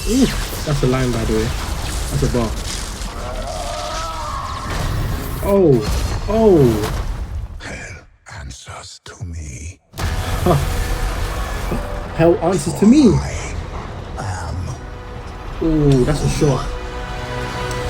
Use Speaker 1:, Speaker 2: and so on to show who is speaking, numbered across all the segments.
Speaker 1: Ooh, that's a line, by the way. That's a bar. Oh, oh.
Speaker 2: Hell answers to me.
Speaker 1: Huh. Hell answers to me. Ooh, that's a shot.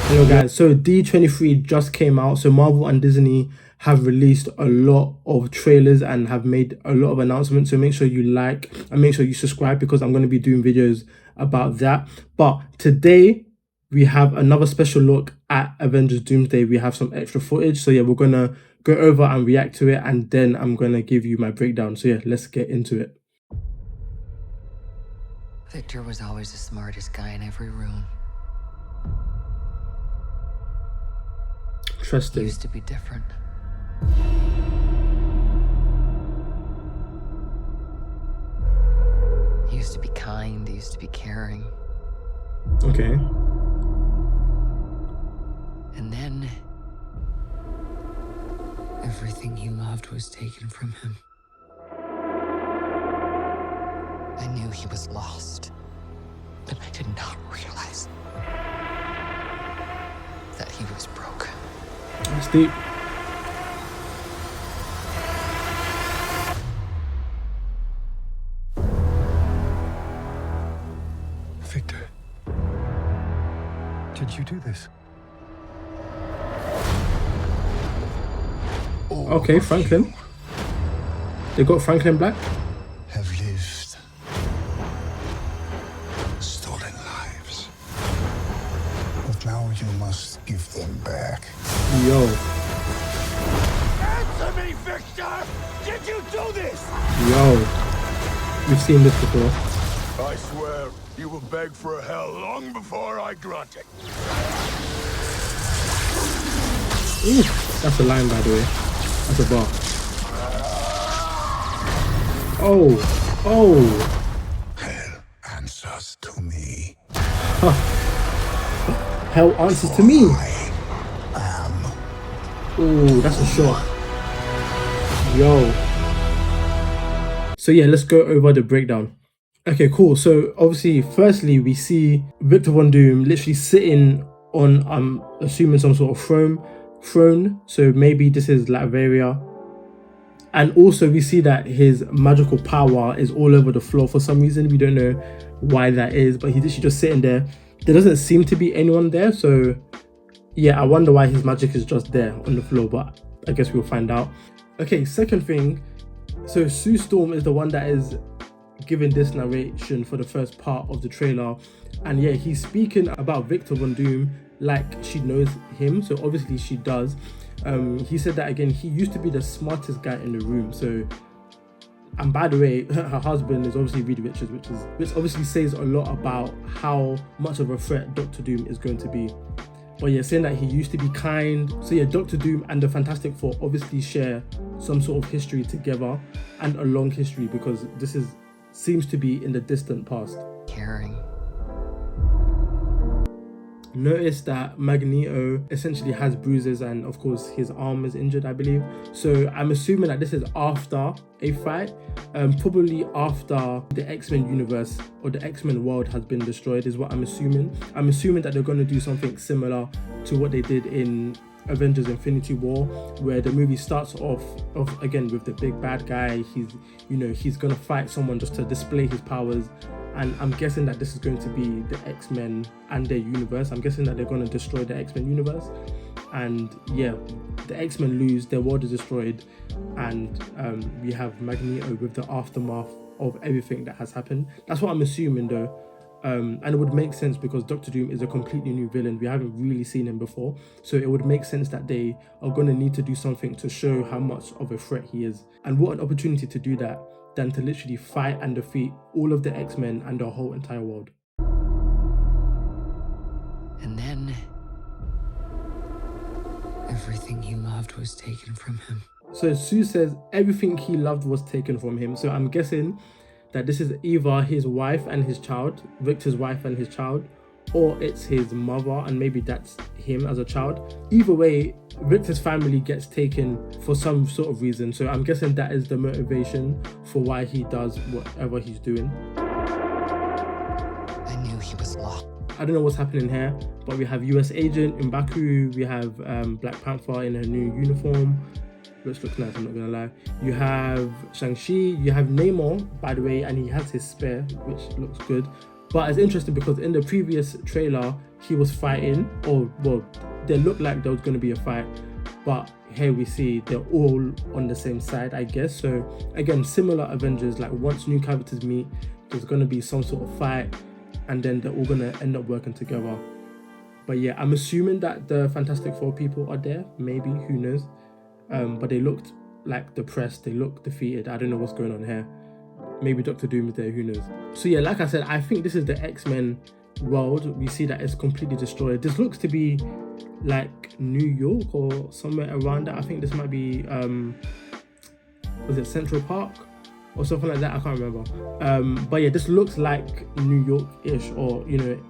Speaker 1: Hello guys, so D23 just came out. So Marvel and Disney have released a lot of trailers and have made a lot of announcements. So make sure you like and make sure you subscribe, because I'm going to be doing videos about that. But today we have another special look at Avengers Doomsday. We have some extra footage. So yeah, we're going to go over and react to it, and then I'm going to give you my breakdown. So yeah, let's get into it.
Speaker 3: Victor was always the smartest guy in every room.
Speaker 1: Interesting.
Speaker 3: He used to be different. He used to be kind, he used to be caring.
Speaker 1: Okay.
Speaker 3: And then everything he loved was taken from him. I knew he was lost, but I did not realize that he was broken.
Speaker 1: That's deep.
Speaker 2: Victor, did you do this?
Speaker 1: Okay, Franklin. They got Franklin Black.
Speaker 2: Have lived, stolen lives, but now you must give them back.
Speaker 1: Yo.
Speaker 2: Answer me, Victor! Did you do this?
Speaker 1: Yo. We've seen this before.
Speaker 2: I swear you will beg for hell long before I grant it.
Speaker 1: Ooh, that's a line, by the way. That's a bar. Oh, oh.
Speaker 2: Hell answers to me.
Speaker 1: Huh. Hell answers to me. Ooh, that's a shot. Yo. So yeah, let's go over the breakdown. Okay, cool. So obviously, firstly, we see Victor Von Doom literally sitting on, I'm assuming, some sort of throne. So maybe this is Latveria. And also we see that his magical power is all over the floor for some reason. We don't know why that is, but he's literally just sitting there. There doesn't seem to be anyone there. So yeah, I wonder why his magic is just there on the floor, but I guess we'll find out. Okay, second thing. So Sue Storm is the one that is giving this narration for the first part of the trailer, and yeah, he's speaking about Victor Von Doom like she knows him, so obviously she does. He said that again, he used to be the smartest guy in the room. So, and by the way, her husband is obviously Reed Richards, which obviously says a lot about how much of a threat Dr. Doom is going to be. But yeah, saying that he used to be kind. So yeah, Dr. Doom and the Fantastic Four obviously share some sort of history together, and a long history, because this seems to be in the distant past.
Speaker 3: Caring.
Speaker 1: Notice that Magneto essentially has bruises, and of course his arm is injured, I believe. So I'm assuming that this is after a fight, probably after the X-Men universe or the X-Men world has been destroyed, is what I'm assuming. I'm assuming that they're going to do something similar to what they did in Avengers Infinity War, where the movie starts off again with the big bad guy. He's gonna fight someone just to display his powers, and I'm guessing that this is going to be the X-Men and their universe. I'm guessing that they're going to destroy the X-Men universe, and yeah, the X-Men lose, their world is destroyed, and we have Magneto with the aftermath of everything that has happened. That's what I'm assuming though. And it would make sense because Dr. Doom is a completely new villain. We haven't really seen him before. So it would make sense that they are going to need to do something to show how much of a threat he is. And what an opportunity to do that than to literally fight and defeat all of the X-Men and the whole entire world.
Speaker 3: And then everything he loved was taken from him.
Speaker 1: So Sue says everything he loved was taken from him. So I'm guessing that this is either his wife and his child, Victor's wife and his child, or it's his mother and maybe that's him as a child. Either way, Victor's family gets taken for some sort of reason. So I'm guessing that is the motivation for why he does whatever he's doing.
Speaker 3: I knew he was lost.
Speaker 1: I don't know what's happening here, but we have US Agent M'Baku, we have Black Panther in her new uniform, which looks nice, I'm not gonna lie. You have Shang-Chi, you have Namor, by the way, and he has his spear, which looks good. But it's interesting because in the previous trailer, he was fighting, or well, they looked like there was gonna be a fight, but here we see they're all on the same side, I guess. So again, similar Avengers, like once new characters meet, there's gonna be some sort of fight, and then they're all gonna end up working together. But yeah, I'm assuming that the Fantastic Four people are there, maybe, who knows. But they looked like depressed, they looked defeated. I don't know what's going on here. Maybe Doctor Doom is there, who knows. So yeah, like I said, I think this is the X-Men world. We see that it's completely destroyed. This looks to be like New York or somewhere around that. I think this might be was it Central Park or something like that? I can't remember. But yeah, this looks like New York-ish, or you know,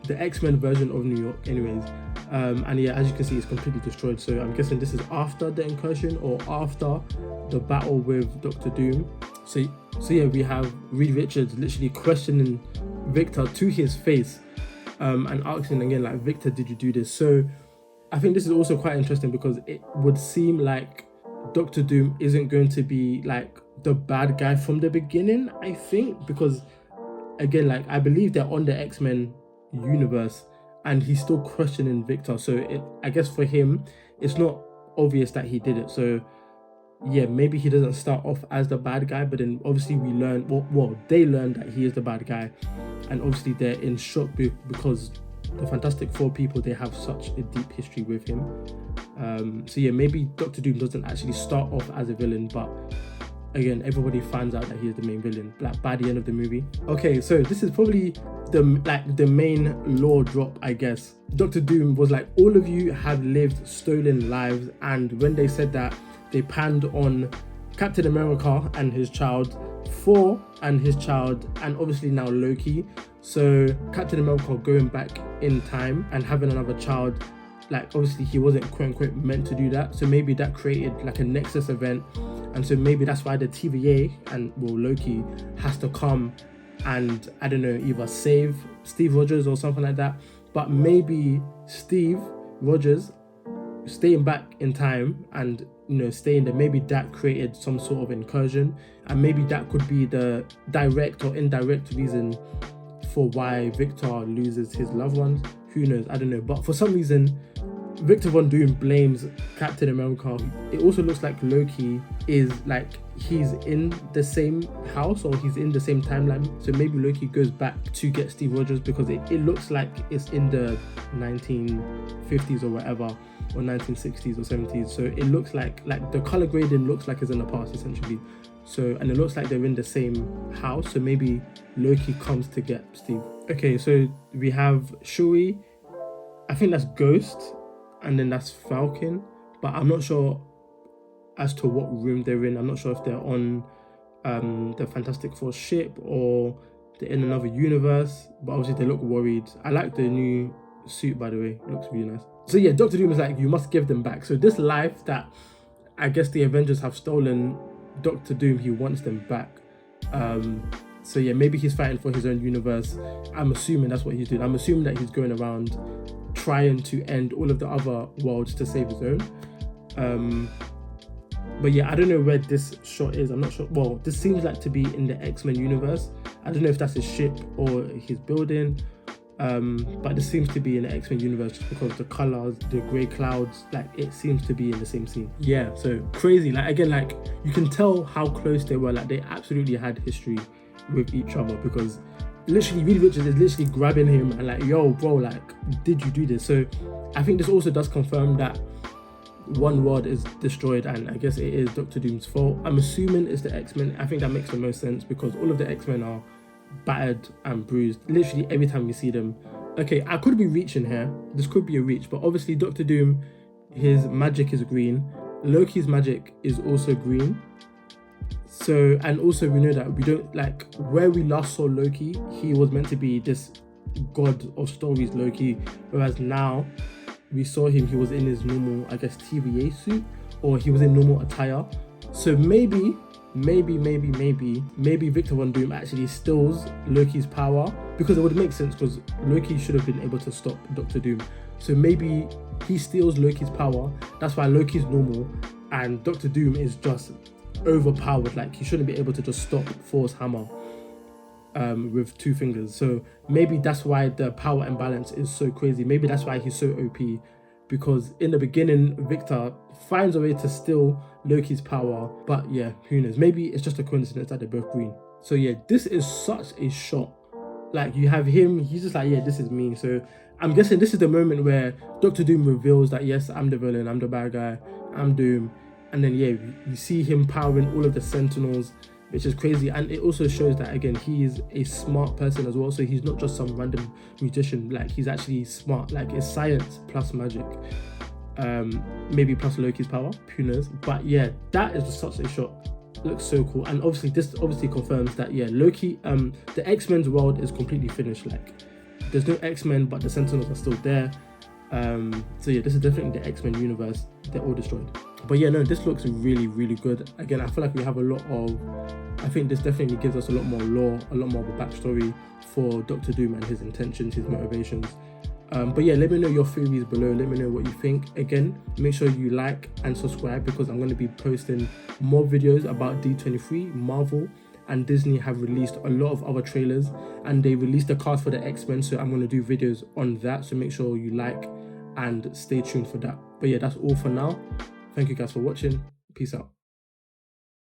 Speaker 1: the X-Men version of New York anyways. And yeah, as you can see, it's completely destroyed. So I'm guessing this is after the incursion or after the battle with Doctor Doom. So yeah, we have Reed Richards literally questioning Victor to his face, and asking again, like, Victor, did you do this? So I think this is also quite interesting because it would seem like Doctor Doom isn't going to be like the bad guy from the beginning, I think, because again, like, I believe they're on the X-Men universe and he's still questioning Victor. So I guess for him, it's not obvious that he did it. So yeah, maybe he doesn't start off as the bad guy, but then obviously we learn, well, they learn that he is the bad guy, and obviously they're in shock because the Fantastic Four people, they have such a deep history with him. So yeah, maybe Doctor Doom doesn't actually start off as a villain, but again, everybody finds out that he is the main villain, like, by the end of the movie. Okay, so this is probably the main lore drop, I guess. Doctor Doom was like, all of you have lived stolen lives, and when they said that, they panned on Captain America and his child, Thor and his child, and obviously now Loki. So Captain America going back in time and having another child, like, obviously he wasn't quote unquote meant to do that. So maybe that created like a Nexus event, and so maybe that's why the TVA and, well, Loki has to come and, I don't know, either save Steve Rogers or something like that. But maybe Steve Rogers staying back in time and, you know, staying there, maybe that created some sort of incursion, and maybe that could be the direct or indirect reason for why Victor loses his loved ones. Who knows? I don't know. But for some reason, Victor Von Doom blames Captain America. It also looks like Loki is like, he's in the same house or he's in the same timeline. So maybe Loki goes back to get Steve Rogers, because it looks like it's in the 1950s or whatever, or 1960s or 70s. So it looks like the color grading looks like it's in the past essentially. So, and it looks like they're in the same house. So maybe Loki comes to get Steve. Okay, so we have Shuri. I think that's Ghost, and then that's Falcon, but I'm not sure as to what room they're in. I'm not sure if they're on the Fantastic Four ship or they're in another universe, but obviously they look worried. I like the new suit, by the way. It looks really nice. So yeah, Doctor Doom is like, you must give them back. So this life that I guess the Avengers have stolen, Doctor Doom, he wants them back. So yeah, maybe he's fighting for his own universe. I'm assuming that's what he's doing. I'm assuming that he's going around trying to end all of the other worlds to save his own. But yeah, I don't know where this shot is. I'm not sure. Well, this seems like to be in the X-Men universe. I don't know if that's his ship or his building. But this seems to be in the X-Men universe just because the colors, the grey clouds, like, it seems to be in the same scene. Yeah, so crazy. Like, again, like, you can tell how close they were. Like, they absolutely had history with each other, because literally Reed Richards is literally grabbing him and like, yo, bro, like, did you do this? So I think this also does confirm that one world is destroyed, and I guess it is Doctor Doom's fault. I'm assuming it's the X-Men. I think that makes the most sense because all of the X-Men are battered and bruised literally every time we see them. Okay, I could be reaching here. This could be a reach, but obviously Doctor Doom, his magic is green. Loki's magic is also green. So, and also we know that we don't, like, where we last saw Loki, he was meant to be this god of stories, Loki, whereas now we saw him, he was in his normal, I guess, TVA suit, or he was in normal attire. So maybe maybe Victor Von Doom actually steals Loki's power, because it would make sense, because Loki should have been able to stop Doctor Doom. So maybe he steals Loki's power, that's why Loki's normal and Doctor Doom is just overpowered. Like, he shouldn't be able to just stop Thor's hammer with 2 fingers. So maybe that's why the power imbalance is so crazy. Maybe that's why he's so OP, because in the beginning Victor finds a way to steal Loki's power. But yeah, who knows, maybe it's just a coincidence that they're both green. So yeah, this is such a shot. Like, you have him, he's just like, yeah, this is me. So I'm guessing this is the moment where Doctor Doom reveals that, yes, I'm the villain, I'm the bad guy, I'm Doom. And then yeah, you see him powering all of the Sentinels, which is crazy. And it also shows that, again, he is a smart person as well. So he's not just some random magician, like, he's actually smart. Like, it's science plus magic, maybe plus Loki's power, who knows. But yeah, that is just such a shot. Looks so cool. And obviously this confirms that, yeah, Loki, the X-Men's world is completely finished. Like, there's no X-Men, but the Sentinels are still there. So yeah, this is definitely the X-Men universe. They're all destroyed. But yeah, no, this looks really, really good. Again, I feel like we have a lot of, I think this definitely gives us a lot more lore, a lot more of a backstory for Doctor Doom and his intentions, his motivations. But yeah, let me know your theories below. Let me know what you think. Again, make sure you like and subscribe, because I'm going to be posting more videos about D23. Marvel and Disney have released a lot of other trailers, and they released the cast for the X-Men, so I'm going to do videos on that. So make sure you like and stay tuned for that. But yeah, that's all for now. Thank you guys for watching. Peace out.